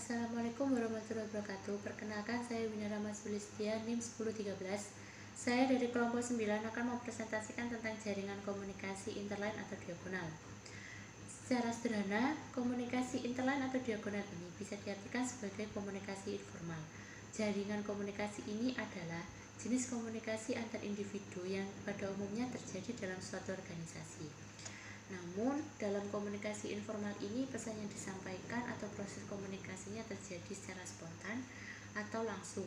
Assalamualaikum warahmatullahi wabarakatuh. Perkenalkan, saya Winara Mas Sulistia, NIM 1013. Saya dari kelompok 9 akan mempresentasikan tentang jaringan komunikasi interline atau diagonal. Secara sederhana, komunikasi interline atau diagonal ini bisa diartikan sebagai komunikasi informal. Jaringan komunikasi ini adalah jenis komunikasi antar individu yang pada umumnya terjadi dalam suatu organisasi. Namun, dalam komunikasi informal ini pesan yang disampaikan atau proses komunikasinya terjadi secara spontan atau langsung.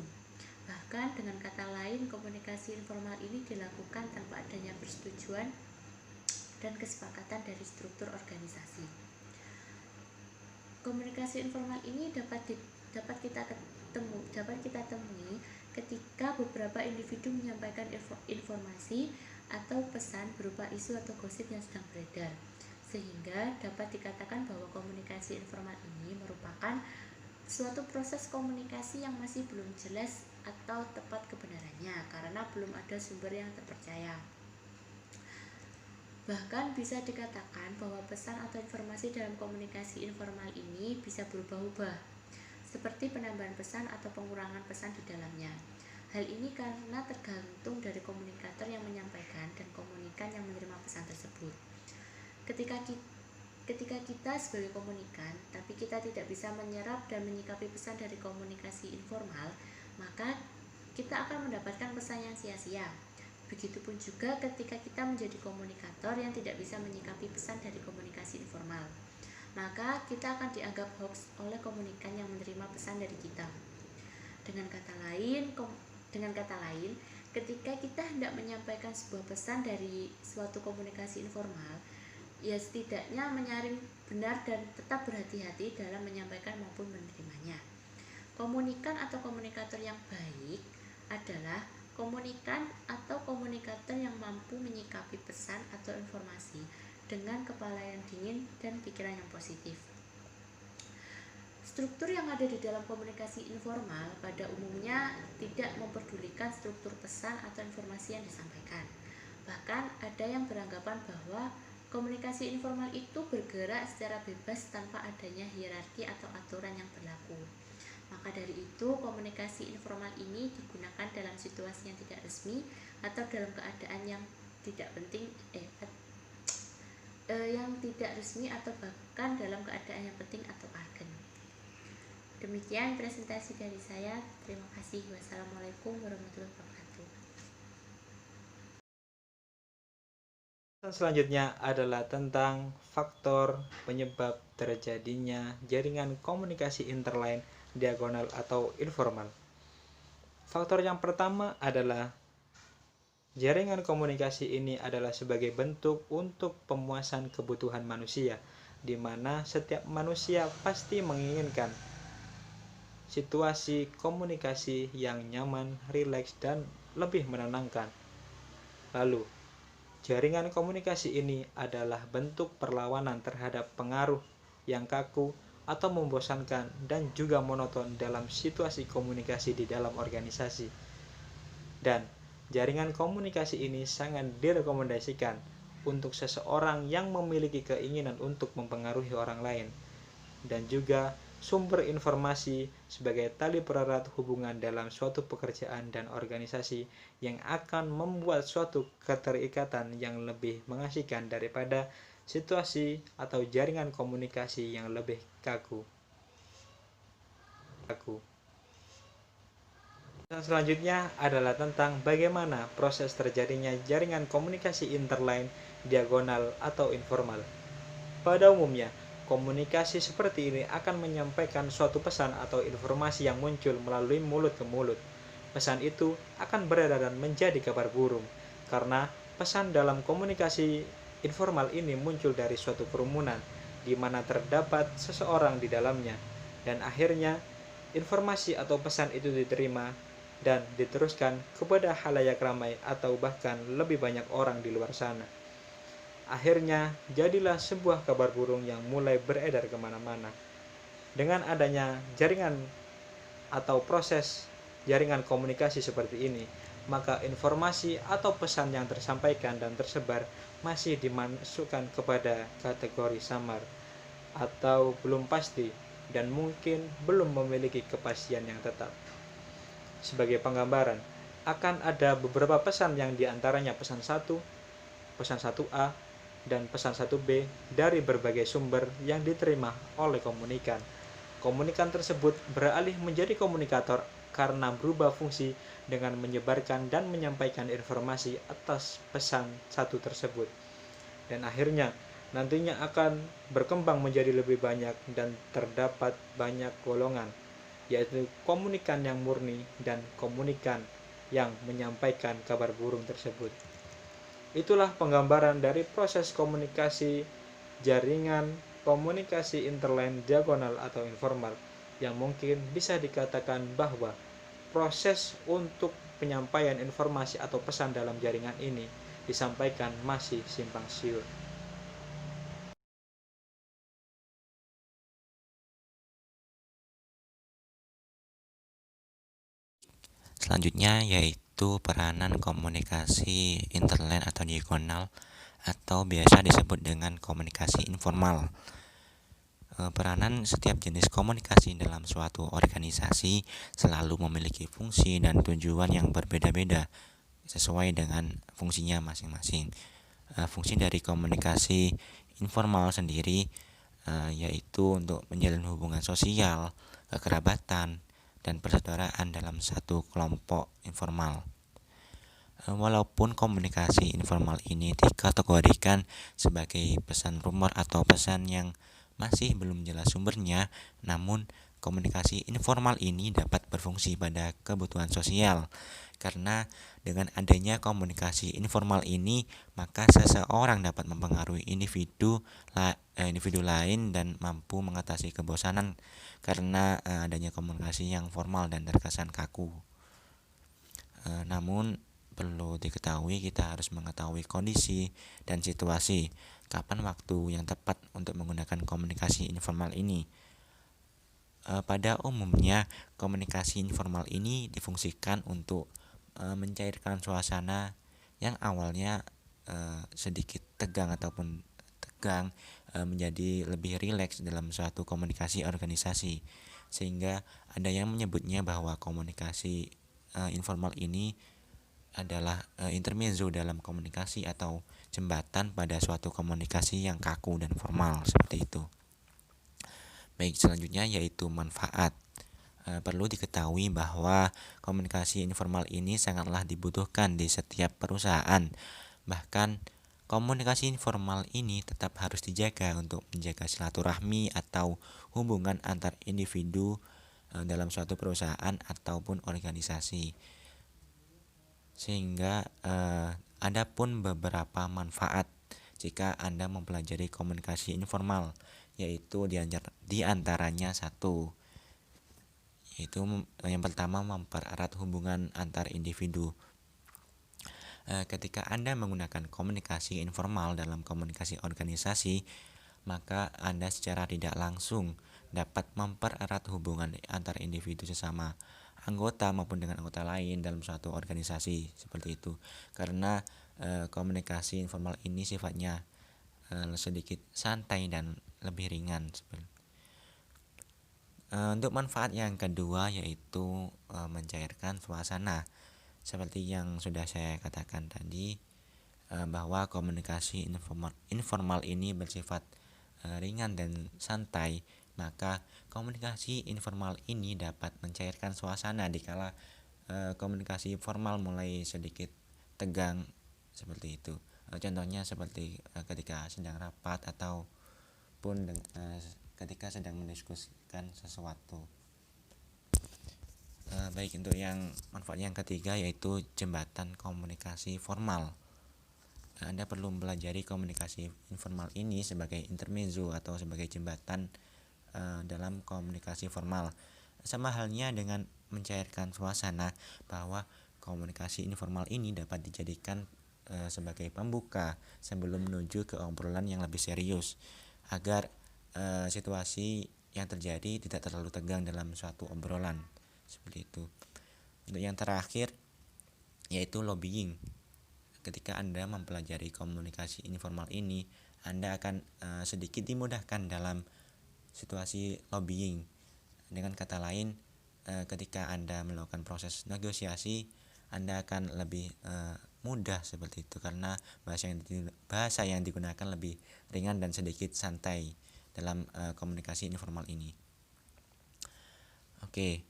Bahkan dengan kata lain, komunikasi informal ini dilakukan tanpa adanya persetujuan dan kesepakatan dari struktur organisasi. Komunikasi informal ini dapat kita temui ketika beberapa individu menyampaikan informasi atau pesan berupa isu atau gosip yang sedang beredar, sehingga dapat dikatakan bahwa komunikasi informal ini merupakan suatu proses komunikasi yang masih belum jelas atau tepat kebenarannya karena belum ada sumber yang terpercaya. Bahkan bisa dikatakan bahwa pesan atau informasi dalam komunikasi informal ini bisa berubah-ubah, seperti penambahan pesan atau pengurangan pesan di dalamnya. Hal ini karena tergantung dari komunikator yang menyampaikan dan komunikan yang menerima pesan tersebut. Ketika kita sebagai komunikan, tapi kita tidak bisa menyerap dan menyikapi pesan dari komunikasi informal, maka kita akan mendapatkan pesan yang sia-sia. Begitupun juga ketika kita menjadi komunikator yang tidak bisa menyikapi pesan dari komunikasi informal, maka kita akan dianggap hoax oleh komunikan yang menerima pesan dari kita. Dengan kata lain, ketika kita hendak menyampaikan sebuah pesan dari suatu komunikasi informal, ya setidaknya menyaring benar dan tetap berhati-hati dalam menyampaikan maupun menerimanya. Komunikan atau komunikator yang baik adalah komunikan atau komunikator yang mampu menyikapi pesan atau informasi dengan kepala yang dingin dan pikiran yang positif. Struktur yang ada di dalam komunikasi informal pada umumnya tidak memperdulikan struktur pesan atau informasi yang disampaikan. Bahkan ada yang beranggapan bahwa komunikasi informal itu bergerak secara bebas tanpa adanya hierarki atau aturan yang berlaku. Maka dari itu, komunikasi informal ini digunakan dalam situasi yang tidak resmi atau dalam keadaan yang tidak penting yang tidak resmi atau bahkan dalam keadaan yang penting atau urgent. Demikian presentasi dari saya. Terima kasih. Wassalamualaikum warahmatullahi wabarakatuh. Selanjutnya adalah tentang faktor penyebab terjadinya jaringan komunikasi interline, diagonal atau informal. Faktor yang pertama adalah jaringan komunikasi ini adalah sebagai bentuk untuk pemuasan kebutuhan manusia, di mana setiap manusia pasti menginginkan situasi komunikasi yang nyaman, rileks, dan lebih menenangkan. Lalu, jaringan komunikasi ini adalah bentuk perlawanan terhadap pengaruh yang kaku atau membosankan dan juga monoton dalam situasi komunikasi di dalam organisasi. Dan jaringan komunikasi ini sangat direkomendasikan untuk seseorang yang memiliki keinginan untuk mempengaruhi orang lain, dan juga sumber informasi sebagai tali pererat hubungan dalam suatu pekerjaan dan organisasi yang akan membuat suatu keterikatan yang lebih mengasihkan daripada situasi atau jaringan komunikasi yang lebih kaku. Selanjutnya adalah tentang bagaimana proses terjadinya jaringan komunikasi interline, diagonal atau informal. Pada umumnya, komunikasi seperti ini akan menyampaikan suatu pesan atau informasi yang muncul melalui mulut ke mulut. Pesan itu akan beredar dan menjadi kabar burung, karena pesan dalam komunikasi informal ini muncul dari suatu kerumunan, di mana terdapat seseorang di dalamnya, dan akhirnya informasi atau pesan itu diterima dan diteruskan kepada khalayak ramai atau bahkan lebih banyak orang di luar sana. Akhirnya, jadilah sebuah kabar burung yang mulai beredar kemana-mana. Dengan adanya jaringan atau proses jaringan komunikasi seperti ini, maka informasi atau pesan yang tersampaikan dan tersebar masih dimasukkan kepada kategori samar atau belum pasti, dan mungkin belum memiliki kepastian yang tetap. Sebagai penggambaran, akan ada beberapa pesan yang diantaranya pesan 1, pesan 1A, dan pesan 1B dari berbagai sumber yang diterima oleh komunikan. Komunikan tersebut beralih menjadi komunikator karena berubah fungsi dengan menyebarkan dan menyampaikan informasi atas pesan satu tersebut. Dan akhirnya nantinya akan berkembang menjadi lebih banyak dan terdapat banyak golongan, yaitu komunikan yang murni dan komunikan yang menyampaikan kabar burung tersebut. Itulah penggambaran dari proses komunikasi jaringan komunikasi interline diagonal atau informal yang mungkin bisa dikatakan bahwa proses untuk penyampaian informasi atau pesan dalam jaringan ini disampaikan masih simpang siur. Selanjutnya yaitu peranan komunikasi interline atau diagonal atau biasa disebut dengan komunikasi informal. Peranan setiap jenis komunikasi dalam suatu organisasi selalu memiliki fungsi dan tujuan yang berbeda-beda sesuai dengan fungsinya masing-masing. Fungsi dari komunikasi informal sendiri yaitu untuk menjalin hubungan sosial, kekerabatan, dan persaudaraan dalam satu kelompok informal. Walaupun komunikasi informal ini dikategorikan sebagai pesan rumor atau pesan yang masih belum jelas sumbernya, namun komunikasi informal ini dapat berfungsi pada kebutuhan sosial. Karena dengan adanya komunikasi informal ini, maka seseorang dapat mempengaruhi individu lain dan mampu mengatasi kebosanan karena adanya komunikasi yang formal dan terkesan kaku. Namun perlu diketahui, kita harus mengetahui kondisi dan situasi kapan waktu yang tepat untuk menggunakan komunikasi informal ini. Pada umumnya, komunikasi informal ini difungsikan untuk mencairkan suasana yang awalnya sedikit tegang ataupun tegang menjadi lebih rileks dalam suatu komunikasi organisasi, sehingga ada yang menyebutnya bahwa komunikasi informal ini adalah intermezzo dalam komunikasi atau jembatan pada suatu komunikasi yang kaku dan formal seperti itu. Baik, selanjutnya yaitu manfaat. Perlu diketahui bahwa komunikasi informal ini sangatlah dibutuhkan di setiap perusahaan. Bahkan komunikasi informal ini tetap harus dijaga untuk menjaga silaturahmi atau hubungan antar individu dalam suatu perusahaan ataupun organisasi. Sehingga ada pun beberapa manfaat jika Anda mempelajari komunikasi informal, yaitu di antaranya satu, yaitu yang pertama mempererat hubungan antar individu. Ketika Anda menggunakan komunikasi informal dalam komunikasi organisasi, maka Anda secara tidak langsung dapat mempererat hubungan antar individu sesama anggota maupun dengan anggota lain dalam suatu organisasi seperti itu. Karena komunikasi informal ini sifatnya sedikit santai dan lebih ringan. Untuk manfaat yang kedua yaitu mencairkan suasana. Seperti yang sudah saya katakan tadi, bahwa komunikasi informal ini bersifat ringan dan santai, maka komunikasi informal ini dapat mencairkan suasana dikala komunikasi formal mulai sedikit tegang seperti itu. Contohnya seperti ketika sedang rapat ataupun ketika sedang mendiskusikan sesuatu. Baik, untuk yang manfaat yang ketiga yaitu jembatan komunikasi formal. Anda perlu mempelajari komunikasi informal ini sebagai intermezzo atau sebagai jembatan dalam komunikasi formal. Sama halnya dengan mencairkan suasana, bahwa komunikasi informal ini dapat dijadikan sebagai pembuka sebelum menuju ke obrolan yang lebih serius, agar situasi yang terjadi tidak terlalu tegang dalam suatu obrolan seperti itu. Untuk yang terakhir yaitu lobbying. Ketika Anda mempelajari komunikasi informal ini, Anda akan sedikit dimudahkan dalam situasi lobbying. Dengan kata lain, ketika Anda melakukan proses negosiasi, Anda akan lebih mudah seperti itu, karena bahasa yang digunakan lebih ringan dan sedikit santai dalam komunikasi informal ini. Oke,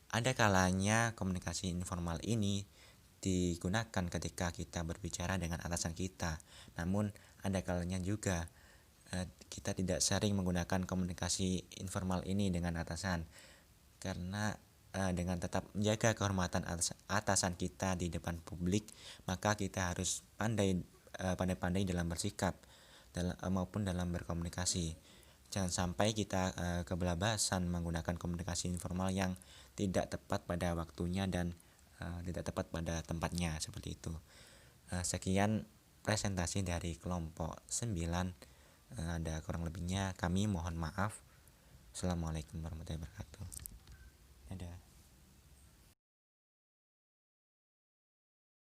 ada kalanya komunikasi informal ini digunakan ketika kita berbicara dengan atasan kita. Namun ada kalanya juga kita tidak sering menggunakan komunikasi informal ini dengan atasan, karena dengan tetap menjaga kehormatan atasan kita di depan publik, maka kita harus pandai-pandai dalam bersikap maupun dalam berkomunikasi. Jangan sampai kita kebablasan menggunakan komunikasi informal yang tidak tepat pada waktunya dan tidak tepat pada tempatnya, seperti itu. Sekian presentasi dari kelompok 9. Ada kurang lebihnya kami mohon maaf. Assalamualaikum warahmatullahi wabarakatuh.